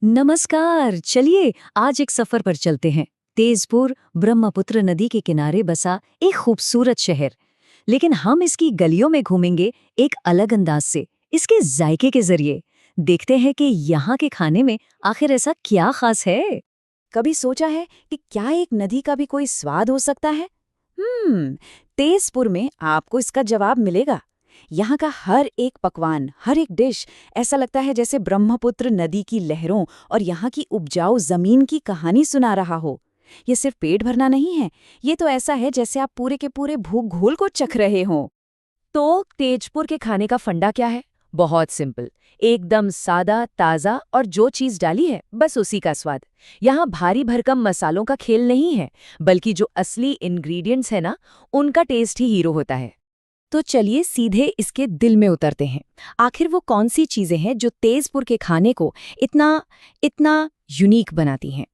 नमस्कार। चलिए आज एक सफर पर चलते हैं। तेजपुर ब्रह्मपुत्र नदी के किनारे बसा एक खूबसूरत शहर। लेकिन हम इसकी गलियों में घूमेंगे एक अलग अंदाज से, इसके जायके के जरिए। देखते हैं कि यहाँ के खाने में आखिर ऐसा क्या खास है। कभी सोचा है कि क्या एक नदी का भी कोई स्वाद हो सकता है? तेजपुर में आपको इसका जवाब मिलेगा। यहाँ का हर एक पकवान, हर एक डिश ऐसा लगता है जैसे ब्रह्मपुत्र नदी की लहरों और यहाँ की उपजाऊ जमीन की कहानी सुना रहा हो। ये सिर्फ पेट भरना नहीं है, ये तो ऐसा है जैसे आप पूरे के पूरे भूख घोल को चख रहे हों। तो तेजपुर के खाने का फंडा क्या है? बहुत सिंपल, एकदम सादा, ताज़ा और जो चीज़ डाली है बस उसी का स्वाद। यहाँ भारी भरकम मसालों का खेल नहीं है, बल्कि जो असली इंग्रेडिएंट्स है ना, उनका टेस्ट ही हीरो होता है। तो चलिए सीधे इसके दिल में उतरते हैं। आखिर वो कौन सी चीजें हैं जो तेजपुर के खाने को इतना इतना यूनिक बनाती हैं?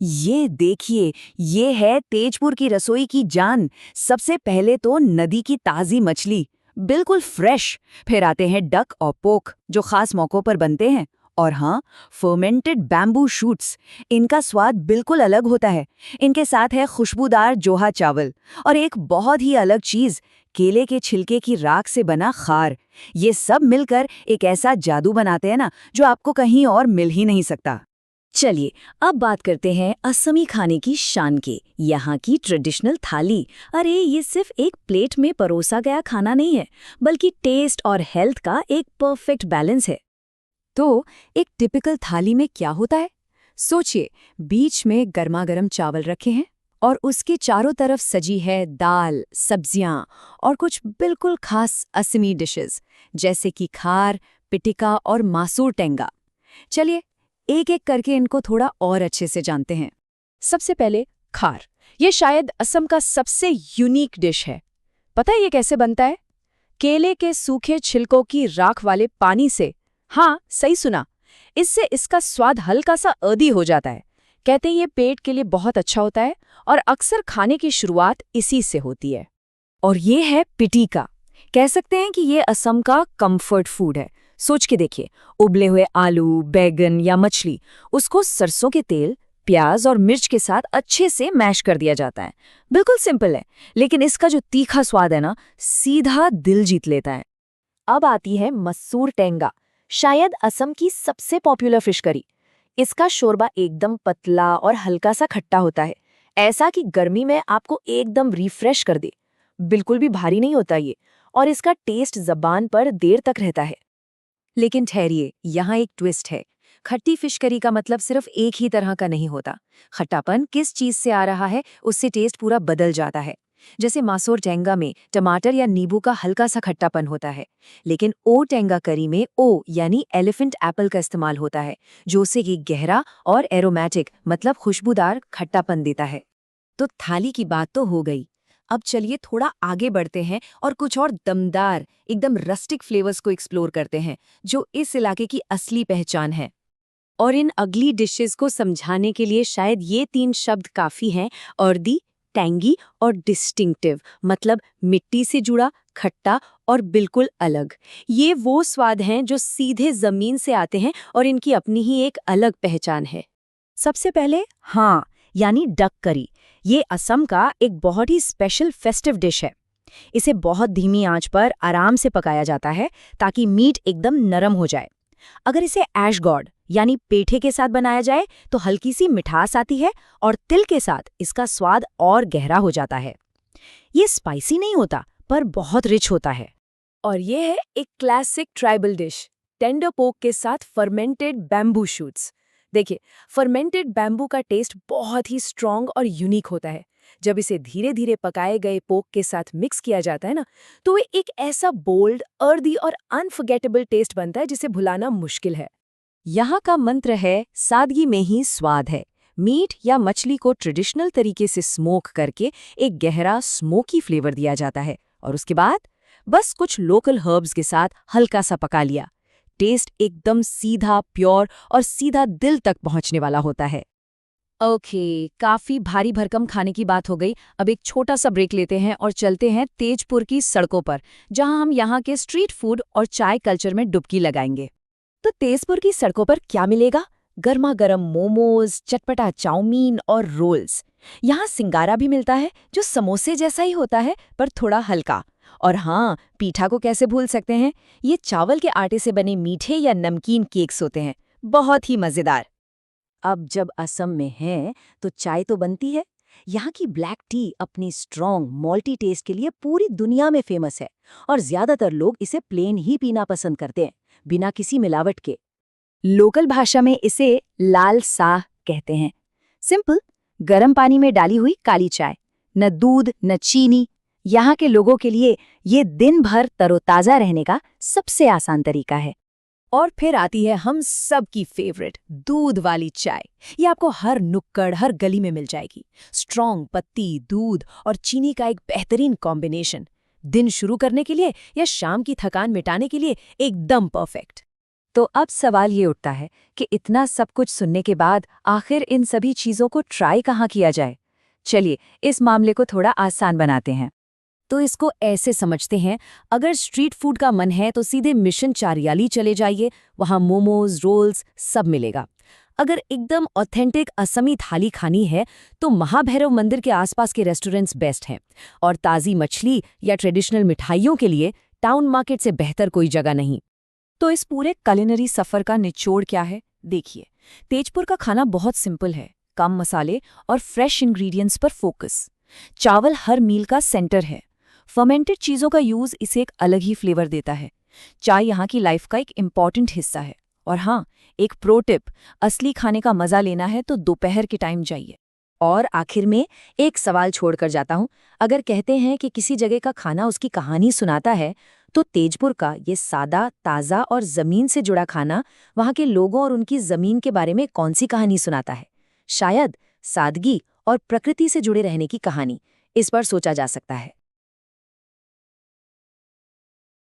ये देखिए, ये है तेजपुर की रसोई की जान। सबसे पहले तो नदी की ताज़ी मछली, बिल्कुल फ्रेश। फिर आते हैं डक और पोक, जो खास मौक़ों पर बनते हैं। और हाँ, फर्मेंटेड बैम्बू शूट्स, इनका स्वाद बिल्कुल अलग होता है। इनके साथ है खुशबूदार जोहा चावल और एक बहुत ही अलग चीज़, केले के छिलके की राख से बना खार। ये सब मिलकर एक ऐसा जादू बनाते हैं ना, जो आपको कहीं और मिल ही नहीं सकता। चलिए अब बात करते हैं असमी खाने की शान की, यहाँ की ट्रेडिशनल थाली। अरे ये सिर्फ एक प्लेट में परोसा गया खाना नहीं है, बल्कि टेस्ट और हेल्थ का एक परफेक्ट बैलेंस है। तो एक टिपिकल थाली में क्या होता है? सोचिए, बीच में गर्मा गर्म चावल रखे हैं और उसके चारों तरफ सजी है दाल, सब्जियां और कुछ बिल्कुल खास असमी डिशेस, जैसे कि खार, पिटिका और मासूर टेंगा। चलिए एक एक करके इनको थोड़ा और अच्छे से जानते हैं। सबसे पहले खार। ये शायद असम का सबसे यूनिक डिश है। पता है ये कैसे बनता है? केले के सूखे छिलकों की राख वाले पानी से। हाँ, सही सुना। इससे इसका स्वाद हल्का सा अर्दी हो जाता है। कहते हैं ये पेट के लिए बहुत अच्छा होता है और अक्सर खाने की शुरुआत इसी से होती है। और ये है पिटिका। कह सकते हैं कि ये असम का कंफर्ट फूड है। सोच के देखिए, उबले हुए आलू, बैगन या मछली, उसको सरसों के तेल, प्याज और मिर्च के साथ अच्छे से मैश कर दिया जाता है। बिल्कुल सिंपल है, लेकिन इसका जो तीखा स्वाद है ना, सीधा दिल जीत लेता है। अब आती है मसूर टेंगा, शायद असम की सबसे पॉपुलर फिश करी। इसका शोरबा एकदम पतला और हल्का सा खट्टा होता है, ऐसा कि गर्मी में आपको एकदम रिफ्रेश कर दे। बिल्कुल भी भारी नहीं होता ये, और इसका टेस्ट जबान पर देर तक रहता है। लेकिन ठहरिए, यहाँ एक ट्विस्ट है। खट्टी फिश करी का मतलब सिर्फ एक ही तरह का नहीं होता। खट्टापन किस चीज से आ रहा है, उससे टेस्ट पूरा बदल जाता है। जैसे मासूर टेंगा में टमाटर या नींबू का हल्का सा खट्टापन होता है, लेकिन ओ टेंगा करी में ओ यानी एलिफेंट एप्पल का इस्तेमाल होता है, जो उसे एक गहरा और एरोमेटिक मतलब खुशबूदार खट्टापन देता है। तो थाली की बात तो हो गई। अब चलिए थोड़ा आगे बढ़ते हैं और कुछ और दमदार, एकदम रस्टिक फ्लेवर्स को एक्सप्लोर करते हैं, जो इस इलाके की असली पहचान है। और इन अगली डिशेस को समझाने के लिए शायद ये 3 शब्द काफी हैं: अर्दी, टैंगी और डिस्टिंक्टिव, मतलब मिट्टी से जुड़ा, खट्टा और बिल्कुल अलग। ये वो स्वाद हैं जो सीधे जमीन से आते हैं और इनकी अपनी ही एक अलग पहचान है। सबसे पहले हाँ, यानी डक करी। ये असम का एक बहुत ही स्पेशल फेस्टिव डिश है। इसे बहुत धीमी आंच पर आराम से पकाया जाता है ताकि मीट एकदम नरम हो जाए। अगर इसे ऐश गॉड यानी पेठे के साथ बनाया जाए तो हल्की सी मिठास आती है और तिल के साथ इसका स्वाद और गहरा हो जाता है। ये स्पाइसी नहीं होता, पर बहुत रिच होता है। और ये है एक क्लासिक ट्राइबल डिश, टेंडर पोक के साथ फर्मेंटेड बैम्बू शूट्स। देखिए, फर्मेंटेड बैम्बू का टेस्ट बहुत ही स्ट्रॉन्ग और यूनिक होता है। जब इसे धीरे धीरे पकाए गए पोक के साथ मिक्स किया जाता है ना, तो ये एक ऐसा बोल्ड, अर्दी और अनफॉरगेटेबल टेस्ट बनता है जिसे भुलाना मुश्किल है। यहाँ का मंत्र है, सादगी में ही स्वाद है। मीट या मछली को ट्रेडिशनल तरीके से स्मोक करके एक गहरा स्मोकी फ्लेवर दिया जाता है, और उसके बाद बस कुछ लोकल हर्ब्स के साथ हल्का सा पका लिया। टेस्ट एकदम सीधा, प्योर और सीधा दिल तक पहुंचने वाला होता है। ओके, काफी भारी भरकम खाने की बात हो गई। अब एक छोटा सा ब्रेक लेते हैं और चलते हैं तेजपुर की सड़कों पर, जहां हम यहाँ के स्ट्रीट फूड और चाय कल्चर में डुबकी लगाएंगे। तो तेजपुर की सड़कों पर क्या मिलेगा? गर्मा गर्म मोमोज, चटपटा चाउमीन और रोल्स। यहाँ सिंगारा भी मिलता है जो समोसे जैसा ही होता है पर थोड़ा हल्का। और हाँ, पीठा को कैसे भूल सकते हैं, ये चावल के आटे से बने मीठे या नमकीन केक्स होते हैं, बहुत ही मज़ेदार। अब जब असम में हैं तो चाय तो बनती है। यहाँ की ब्लैक टी अपनी स्ट्रॉन्ग मॉल्टी टेस्ट के लिए पूरी दुनिया में फेमस है और ज्यादातर लोग इसे प्लेन ही पीना पसंद करते हैं, बिना किसी मिलावट के। लोकल भाषा में इसे लाल साह कहते हैं। सिंपल, गर्म पानी में डाली हुई काली चाय, न दूध न चीनी। यहाँ के लोगों के लिए ये दिन भर तरोताजा रहने का सबसे आसान तरीका है। और फिर आती है हम सब की फेवरेट दूध वाली चाय। ये आपको हर नुक्कड़, हर गली में मिल जाएगी। स्ट्रॉन्ग पत्ती, दूध और चीनी का एक बेहतरीन कॉम्बिनेशन। दिन शुरू करने के लिए या शाम की थकान मिटाने के लिए एकदम परफेक्ट। तो अब सवाल ये उठता है कि इतना सब कुछ सुनने के बाद आखिर इन सभी चीज़ों को ट्राई कहाँ किया जाए? चलिए इस मामले को थोड़ा आसान बनाते हैं। तो इसको ऐसे समझते हैं, अगर स्ट्रीट फूड का मन है तो सीधे मिशन चारियाली चले जाइए, वहाँ मोमोज, रोल्स सब मिलेगा। अगर एकदम ऑथेंटिक असमी थाली खानी है तो महाभैरव मंदिर के आसपास के रेस्टोरेंट्स बेस्ट हैं। और ताज़ी मछली या ट्रेडिशनल मिठाइयों के लिए टाउन मार्केट से बेहतर कोई जगह नहीं। तो इस पूरे कुलिनरी सफ़र का निचोड़ क्या है? देखिए, तेजपुर का खाना बहुत सिंपल है, कम मसाले और फ्रेश इंग्रेडिएंट्स पर फोकस। चावल हर मील का सेंटर है। फर्मेंटेड चीज़ों का यूज़ इसे एक अलग ही फ्लेवर देता है। चाय यहाँ की लाइफ का एक इम्पॉर्टेंट हिस्सा है। और हाँ, एक प्रो टिप, असली खाने का मज़ा लेना है तो दोपहर के टाइम जाइए। और आखिर में एक सवाल छोड़कर जाता हूँ। अगर कहते हैं कि किसी जगह का खाना उसकी कहानी सुनाता है, तो तेजपुर का ये सादा, ताज़ा और ज़मीन से जुड़ा खाना वहाँ के लोगों और उनकी ज़मीन के बारे में कौन सी कहानी सुनाता है? शायद सादगी और प्रकृति से जुड़े रहने की कहानी। इस पर सोचा जा सकता है।